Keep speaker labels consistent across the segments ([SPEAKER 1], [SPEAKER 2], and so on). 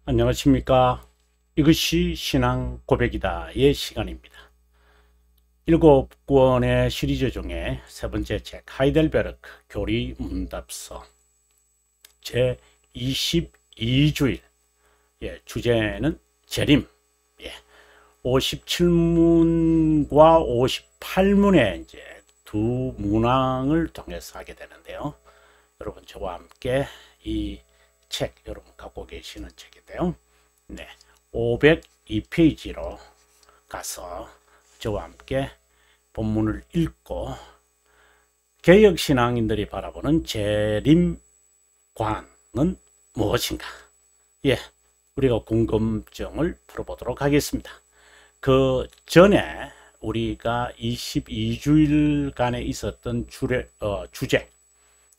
[SPEAKER 1] 안녕하십니까. 이것이 신앙 고백이다의 시간입니다. 7권의 시리즈 중에 세 번째 책 하이델베르크 교리 문답서 제 22주일, 주제는 재림, 57문과 58문의 이제 두 문항을 통해서 하게 되는데요. 여러분 저와 함께 이 책 여러분 갖고 계시는 책인데요. 502페이지로 가서 저와 함께 본문을 읽고 개혁신앙인들이 바라보는 재림관은 무엇인가? 우리가 궁금증을 풀어보도록 하겠습니다. 그 전에 우리가 22주일간에 있었던 주제,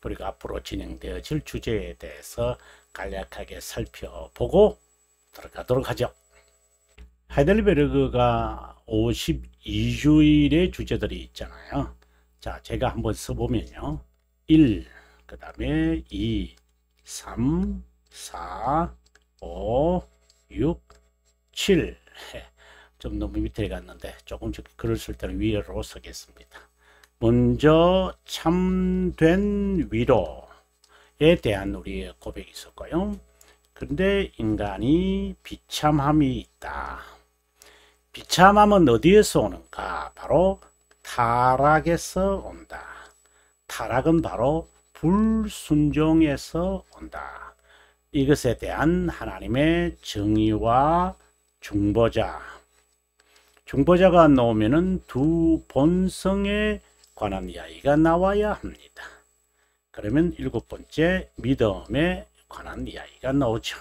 [SPEAKER 1] 우리가 앞으로 진행되어질 주제에 대해서 간략하게 살펴보고 들어가도록 하죠. 하이델베르크가 52주일의 주제들이 있잖아요. 자, 제가 한번 써보면요. 1, 그 다음에 2, 3, 4, 5, 6, 7. 좀 너무 밑에 갔는데 조금씩 글을 쓸 때는 위로 쓰겠습니다. 먼저 참된 위로에 대한 우리의 고백이 있었고요. 그런데 인간이 비참함이 있다. 비참함은 어디에서 오는가? 바로 타락에서 온다. 타락은 바로 불순종에서 온다. 이것에 대한 하나님의 정의와 중보자가 나오면은 두 본성에 관한 이야기가 나와야 합니다. 그러면 7번째 믿음에 관한 이야기가 나오죠.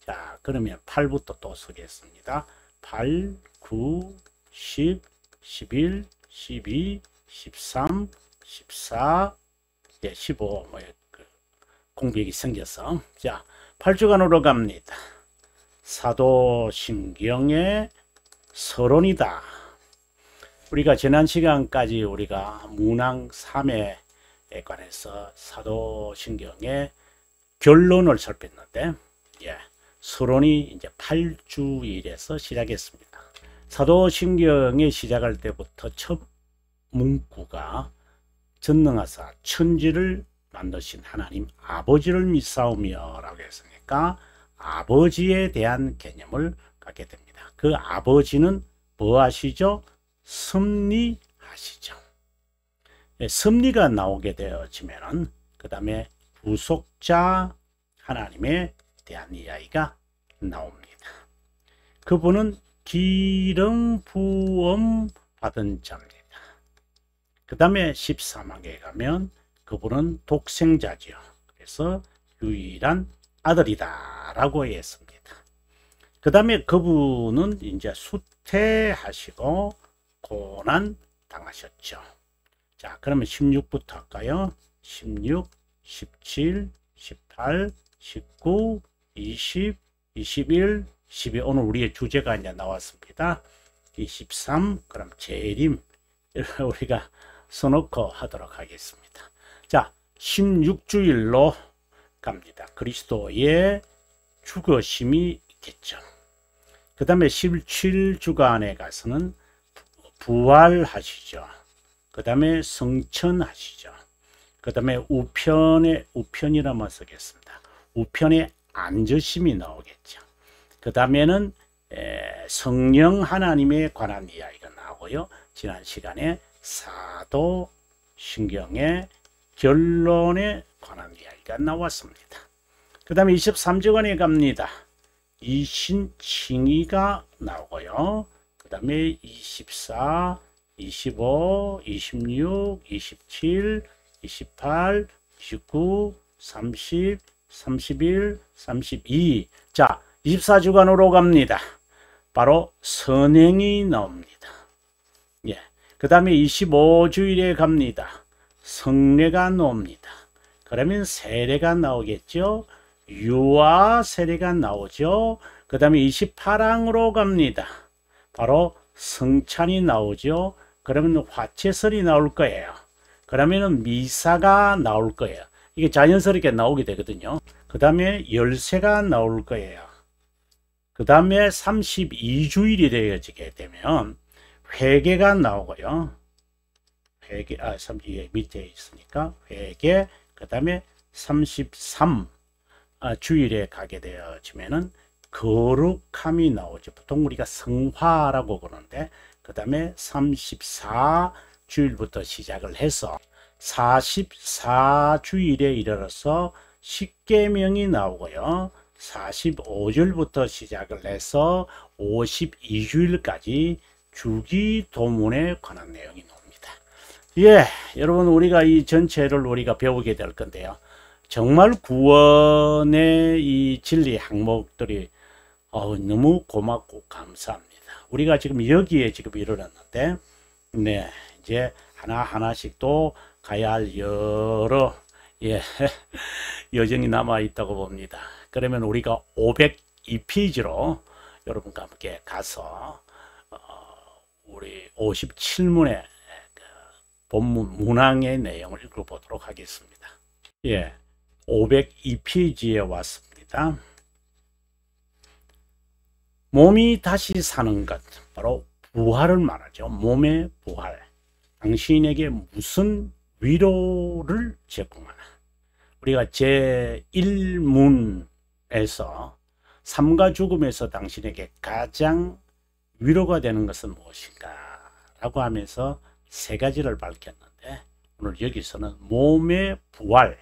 [SPEAKER 1] 자, 그러면 8부터 또 쓰겠습니다. 8, 9, 10, 11, 12, 13, 14, 15 공백이 생겨서 자, 8주간으로 갑니다. 사도신경의 서론이다. 우리가 지난 시간까지 우리가 문항 3회에 관해서 사도신경의 결론을 살폈는데, 서론이 이제 8주일에서 시작했습니다. 사도신경에 시작할 때부터 첫 문구가 전능하사 천지를 만드신 하나님 아버지를 믿사오며 라고 했으니까 아버지에 대한 개념을 갖게 됩니다. 그 아버지는 뭐 하시죠? 섭리하시죠. 섭리가 나오게 되어지면은 그 다음에 부속자 하나님에 대한 이야기가 나옵니다. 그분은 기름 부음 받은 자입니다. 그 다음에 13항에 가면 그분은 독생자죠. 그래서 유일한 아들이다 라고 했습니다. 그 다음에 그분은 이제 수태하시고 고난 당하셨죠. 자, 그러면 16부터 할까요? 16, 17, 18, 19, 20, 21, 12. 오늘 우리의 주제가 이제 나왔습니다. 23, 그럼 재림. 우리가 써놓고 하도록 하겠습니다. 자, 16주일로 갑니다. 그리스도의 죽으심이 있겠죠. 그 다음에 17주간에 가서는 부활하시죠. 그 다음에 성천하시죠. 그 다음에 우편이라고 쓰겠습니다. 우편에 앉으심이 나오겠죠. 그 다음에는 성령 하나님에 관한 이야기가 나오고요. 지난 시간에 사도신경의 결론에 관한 이야기가 나왔습니다. 그 다음에 23주간에 갑니다. 이신칭의가 나오고요. 그 다음에 24, 25, 26, 27, 28, 29, 30, 31, 32. 자, 24주간으로 갑니다. 바로 선행이 나옵니다. 그 다음에 25주일에 갑니다. 성례가 나옵니다. 그러면 세례가 나오겠죠. 유아 세례가 나오죠. 그 다음에 28항으로 갑니다. 바로 성찬이 나오죠. 그러면 화채설이 나올 거예요. 그러면 미사가 나올 거예요. 이게 자연스럽게 나오게 되거든요. 그 다음에 열쇠가 나올 거예요. 그 다음에 32주일이 되어지게 되면 회개가 나오고요. 회개, 32 밑에 있으니까 회개, 그 다음에 33 주일에 가게 되어지면은 거룩함이 나오죠. 보통 우리가 성화라고 그러는데, 그 다음에 34주일부터 시작을 해서 44주일에 이르러서 십계명이 나오고요. 45주일부터 시작을 해서 52주일까지 주기도문에 관한 내용이 나옵니다. 예, 여러분, 우리가 이 전체를 우리가 배우게 될 건데요. 정말 구원의 이 진리 항목들이 너무 고맙고 감사합니다. 우리가 지금 여기에 지금 이르렀는데, 네, 이제 하나하나씩 또 가야 할 여러 여정이 남아 있다고 봅니다. 그러면 우리가 502페이지로 여러분과 함께 가서 우리 57문의 본문 문항의 내용을 읽어보도록 하겠습니다. 예, 502페이지에 왔습니다. 몸이 다시 사는 것, 바로 부활을 말하죠. 몸의 부활. 당신에게 무슨 위로를 제공하나. 우리가 제1문에서 삶과 죽음에서 당신에게 가장 위로가 되는 것은 무엇인가 라고 하면서 세 가지를 밝혔는데, 오늘 여기서는 몸의 부활이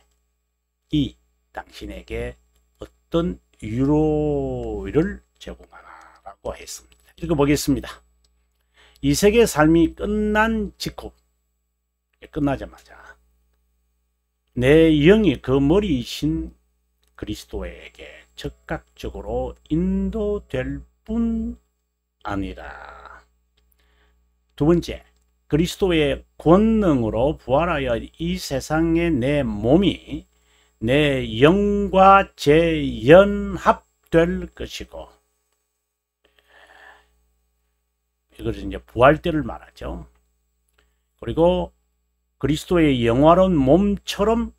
[SPEAKER 1] 당신에게 어떤 위로를 제공하라고 했습니다. 읽어보겠습니다. 이 세계 삶이 끝난 직후, 끝나자마자 내 영이 그 머리이신 그리스도에게 적극적으로 인도될 뿐 아니라, 두 번째, 그리스도의 권능으로 부활하여 이 세상에 내 몸이 내 영과 재연합될 것이고, 이것은 이제 부활 때를 말하죠. 그리고 그리스도의 영화로운 몸처럼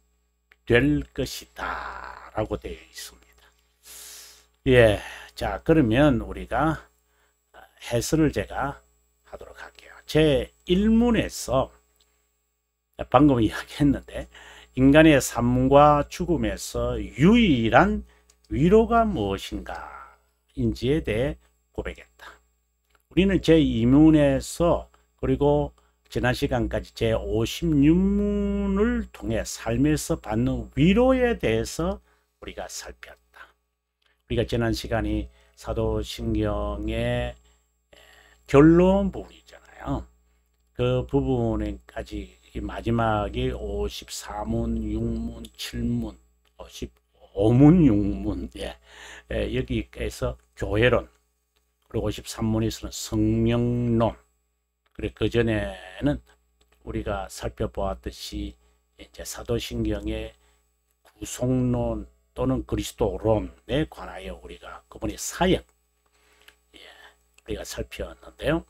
[SPEAKER 1] 될 것이다 라고 되어 있습니다. 예, 자, 그러면 우리가 해설을 제가 하도록 할게요. 제 1문에서 방금 이야기했는데, 인간의 삶과 죽음에서 유일한 위로가 무엇인가 인지에 대해 고백했다. 우리는 제 2문에서 그리고 지난 시간까지 제 56문을 통해 삶에서 받는 위로에 대해서 우리가 살폈다. 우리가 지난 시간이 사도신경의 결론 부분이잖아요. 그 부분까지 마지막이 54문, 6문, 7문, 55문, 6문, 여기에서 교회론, 그리고 53문에서는 성령론, 그리고 그 전에는 우리가 살펴보았듯이 이제 사도신경의 구속론 또는 그리스도론에 관하여 우리가 그분의 사역, 우리가 살펴봤는데요.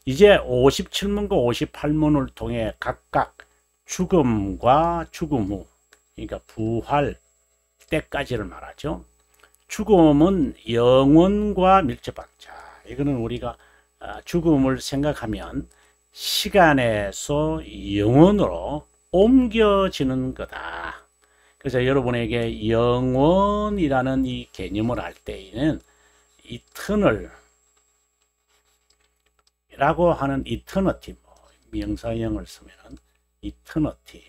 [SPEAKER 1] 이제 57문과 58문을 통해 각각 죽음과 죽음 후, 그러니까 부활 때까지를 말하죠. 죽음은 영혼과 밀접한, 자, 이거는 우리가 죽음을 생각하면 시간에서 영혼으로 옮겨지는 거다. 그래서 여러분에게 영혼이라는 이 개념을 할 때에는 이터널 라고 하는 이터너티, 명사형을 쓰면 이터너티,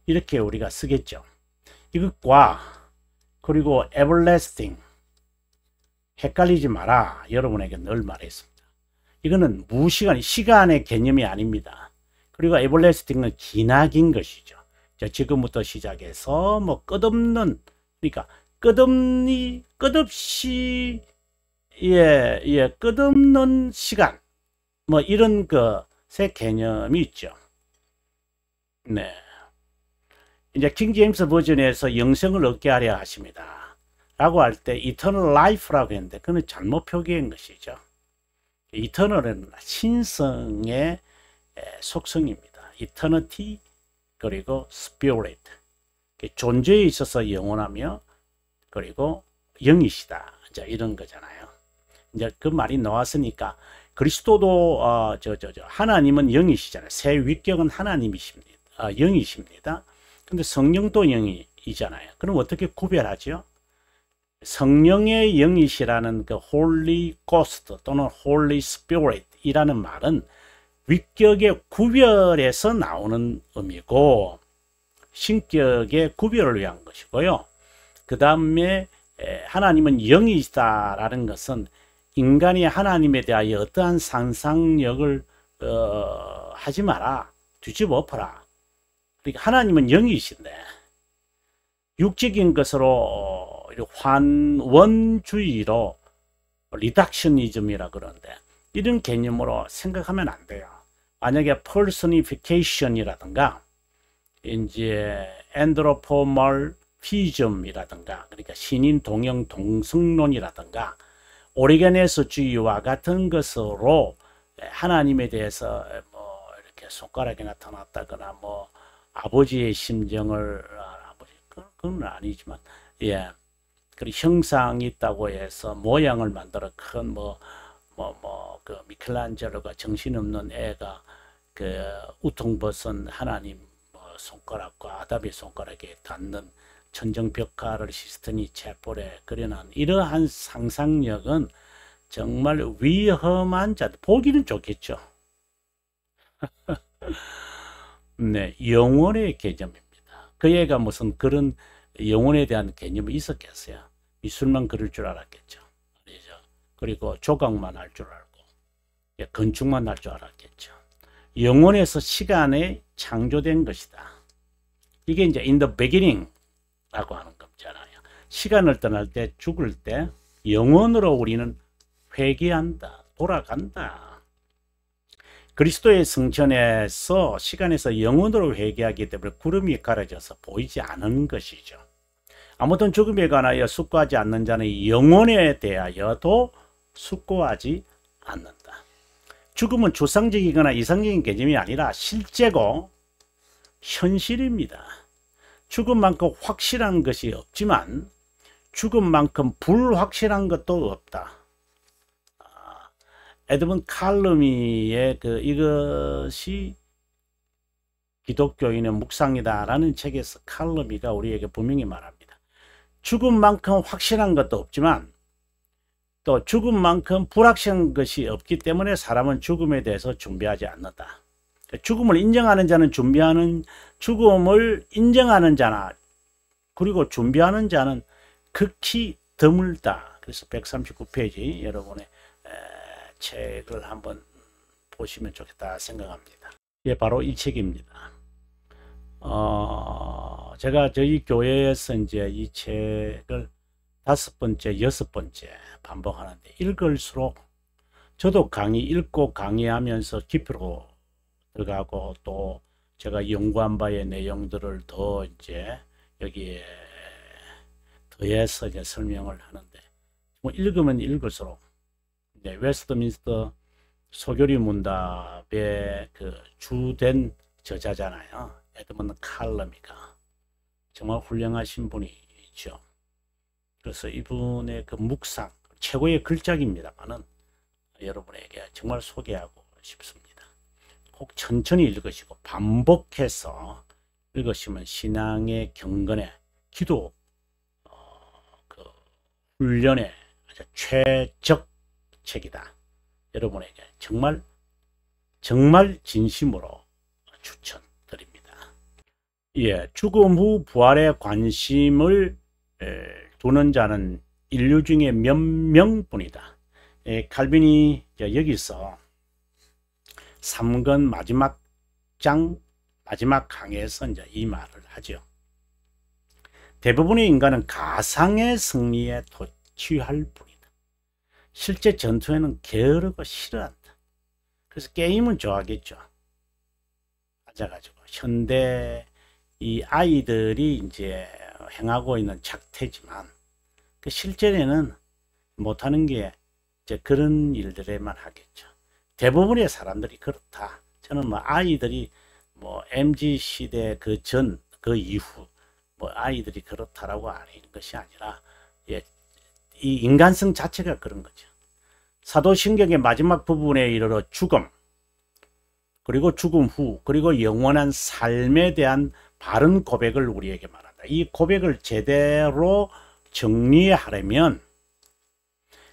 [SPEAKER 1] 이렇게 우리가 쓰겠죠. 이것과 그리고 everlasting, 헷갈리지 마라, 여러분에게 늘 말했습니다. 이거는 무시간, 시간의 개념이 아닙니다. 그리고 everlasting은 기나긴 것이죠. 자, 지금부터 시작해서 끝없는, 그러니까 끝없이 끝없는 시간, 이런 것의 개념이 있죠. 네. 이제 킹 제임스 버전에서 영생을 얻게 하려 하십니다 라고 할 때 eternal life라고 했는데, 그건 잘못 표기한 것이죠. eternal은 신성의 속성입니다. eternity, 그리고 spirit, 존재에 있어서 영원하며, 그리고 영이시다. 이제 이런 거잖아요. 이제 그 말이 나왔으니까 그리스도도 하나님은 영이시잖아요. 새 위격은 하나님이십니다. 영이십니다. 근데 성령도 영이잖아요. 그럼 어떻게 구별하죠? 성령의 영이시라는 그 Holy Ghost 또는 Holy Spirit 이라는 말은 위격의 구별에서 나오는 의미고 신격의 구별을 위한 것이고요. 그 다음에 하나님은 영이시다라는 것은 인간이 하나님에 대하여 어떠한 상상력을 하지 마라. 뒤집어 엎어라. 그러니까 하나님은 영이신데 육적인 것으로 환원주의로 리덕셔니즘이라 그러는데 이런 개념으로 생각하면 안 돼요. 만약에 personification이라든가 이제 anthropomorphism이라든가 그러니까 신인 동형 동성론이라든가 오리게네스주의와 같은 것으로 하나님에 대해서 뭐 이렇게 손가락이 나타났다거나 뭐 아버지의 심정을 그건 아니지만 그리고 형상이 있다고 해서 모양을 만들어 큰 그 미켈란젤로가 정신없는 애가 그 우통벗은 하나님 손가락과 아담의 손가락에 닿는 천정벽화를 시스테니 체폴에 그려놓은 이러한 상상력은 정말 위험한 자, 보기는 좋겠죠. 네, 영혼의 개념입니다. 그 애가 무슨 그런 영혼에 대한 개념이 있었겠어요. 미술만 그릴 줄 알았겠죠. 그리고 조각만 할 줄 알고 건축만 할 줄 알았겠죠. 영혼에서 시간에 창조된 것이다. 이게 이제 in the beginning 라고 하는 거잖아요. 시간을 떠날 때 죽을 때 영혼으로 우리는 회귀한다. 돌아간다. 그리스도의 승천에서 시간에서 영혼으로 회귀하기 때문에 구름이 가려져서 보이지 않은 것이죠. 아무튼 죽음에 관하여 숙고하지 않는 자는 영혼에 대하여도 숙고하지 않는다. 죽음은 추상적이거나 이상적인 개념이 아니라 실제고 현실입니다. 죽음만큼 확실한 것이 없지만 죽음만큼 불확실한 것도 없다. 에드먼 칼럼이의 이것이 기독교인의 묵상이다라는 책에서 칼럼이가 우리에게 분명히 말합니다. 죽음만큼 확실한 것도 없지만 또 죽음만큼 불확실한 것이 없기 때문에 사람은 죽음에 대해서 준비하지 않는다. 죽음을 인정하는 자는 죽음을 인정하는 자나 그리고 준비하는 자는 극히 드물다. 그래서 139페이지 여러분의 책을 한번 보시면 좋겠다 생각합니다. 예, 바로 이 책입니다. 제가 저희 교회에서 이제 이 책을 5번째, 6번째 반복하는데 읽을수록 저도 읽고 강의하면서 깊이로 들어가고 또 제가 연구한 바의 내용들을 더 이제 여기에 더해서 이제 설명을 하는데 뭐 읽으면 읽을수록 이제 웨스트민스터 소교리 문답의 그 주된 저자잖아요. 에드먼드 칼럼이가 정말 훌륭하신 분이죠. 그래서 이분의 그 묵상 최고의 글작입니다만은 여러분에게 정말 소개하고 싶습니다. 꼭 천천히 읽으시고 반복해서 읽으시면 신앙의 경건에 기도 그 훈련에 아주 최적 책이다. 여러분에게 정말 진심으로 추천드립니다. 예, 죽음 후 부활에 관심을 두는 자는 인류 중에 몇 명뿐이다. 칼빈이 여기서 3권 마지막 강에서 이제 이 말을 하죠. 대부분의 인간은 가상의 승리에 취할 뿐이다. 실제 전투에는 게으르고 싫어한다. 그래서 게임은 좋아하겠죠. 앉아가지고 현대 이 아이들이 이제 행하고 있는 작태지만 그 실제로는 못하는 게 이제 그런 일들에만 하겠죠. 대부분의 사람들이 그렇다. 저는 뭐 아이들이 뭐 MZ 시대 그 이후 뭐 아이들이 그렇다라고 하는 것이 아니라 이 인간성 자체가 그런 거죠. 사도신경의 마지막 부분에 이르러 죽음, 그리고 죽음 후, 그리고 영원한 삶에 대한 바른 고백을 우리에게 말한다. 이 고백을 제대로 정리하려면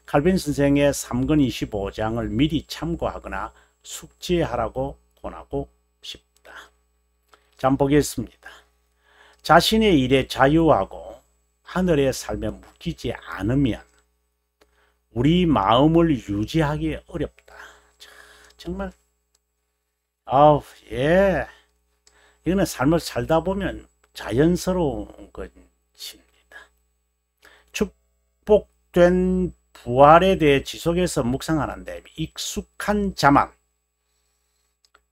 [SPEAKER 1] 칼빈 선생의 3권 25장을 미리 참고하거나 숙지하라고 권하고 싶다. 자, 한번 보겠습니다. 자신의 일에 자유하고 하늘의 삶에 묶이지 않으면 우리 마음을 유지하기 어렵다. 자, 정말 예. 이거는 삶을 살다 보면 자연스러운 것입니다. 축복된 부활에 대해 지속해서 묵상하는데 익숙한 자만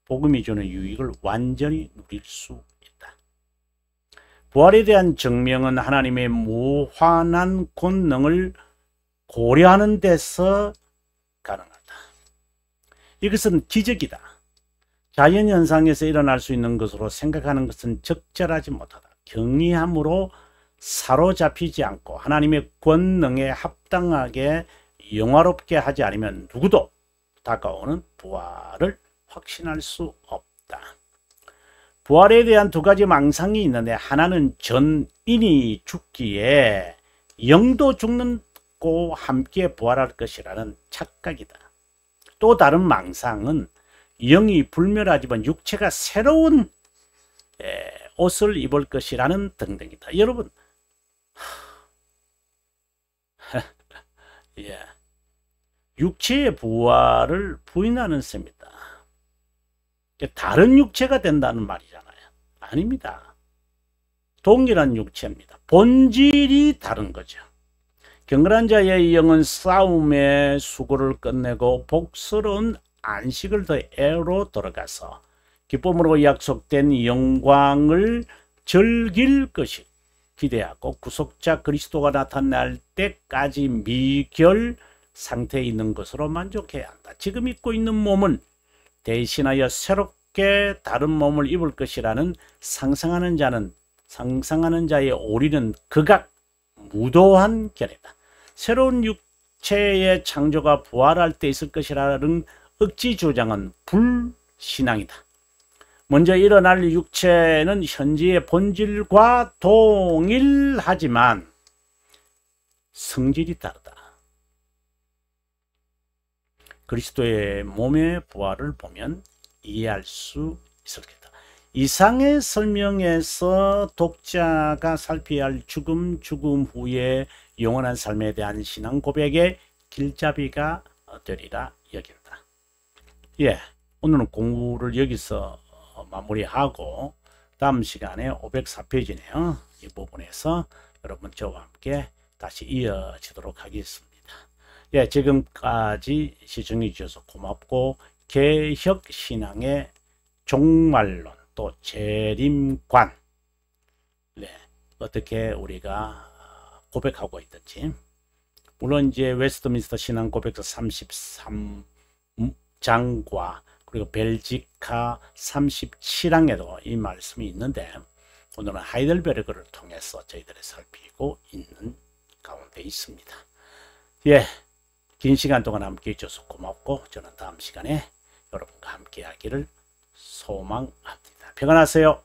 [SPEAKER 1] 복음이 주는 유익을 완전히 누릴 수 있다. 부활에 대한 증명은 하나님의 무한한 권능을 고려하는 데서 가능하다. 이것은 기적이다. 자연현상에서 일어날 수 있는 것으로 생각하는 것은 적절하지 못하다. 경이함으로 사로잡히지 않고 하나님의 권능에 합당하게 영화롭게 하지 않으면 누구도 다가오는 부활을 확신할 수 없다. 부활에 대한 두 가지 망상이 있는데 하나는 전인이 죽기에 영도 죽고 함께 부활할 것이라는 착각이다. 또 다른 망상은 영이 불멸하지만 육체가 새로운 옷을 입을 것이라는 등등이다. 여러분, 예. 육체의 부활을 부인하는 셈이다. 다른 육체가 된다는 말이잖아요. 아닙니다. 동일한 육체입니다. 본질이 다른 거죠. 경건한 자의 영은 싸움의 수고를 끝내고 복스러운 안식을 더 애로 들어가서 기쁨으로 약속된 영광을 즐길 것이 기대하고 구속자 그리스도가 나타날 때까지 미결 상태에 있는 것으로 만족해야 한다. 지금 입고 있는 몸은 대신하여 새롭게 다른 몸을 입을 것이라는 상상하는 자의 오리는 극악 무도한 견해다. 새로운 육체의 창조가 부활할 때 있을 것이라는 억지 주장은 불신앙이다. 먼저 일어날 육체는 현재의 본질과 동일하지만 성질이 다르다. 그리스도의 몸의 부활을 보면 이해할 수 있을 것이다. 이상의 설명에서 독자가 살펴야 할 죽음 후의 영원한 삶에 대한 신앙 고백의 길잡이가 되리라 여긴다. 예, 오늘은 공부를 여기서 마무리하고 다음 시간에 504페이지네요. 이 부분에서 여러분 저와 함께 다시 이어지도록 하겠습니다. 예, 지금까지 시청해 주셔서 고맙고 개혁신앙의 종말론 또 재림관 어떻게 우리가 고백하고 있든지 물론 이제 웨스트민스터 신앙 고백서 33장과 그리고 벨지카 37항에도 이 말씀이 있는데 오늘은 하이델베르그를 통해서 저희들이 살피고 있는 가운데 있습니다. 예, 긴 시간 동안 함께 해주셔서 고맙고 저는 다음 시간에 여러분과 함께 하기를 소망합니다. 평안하세요.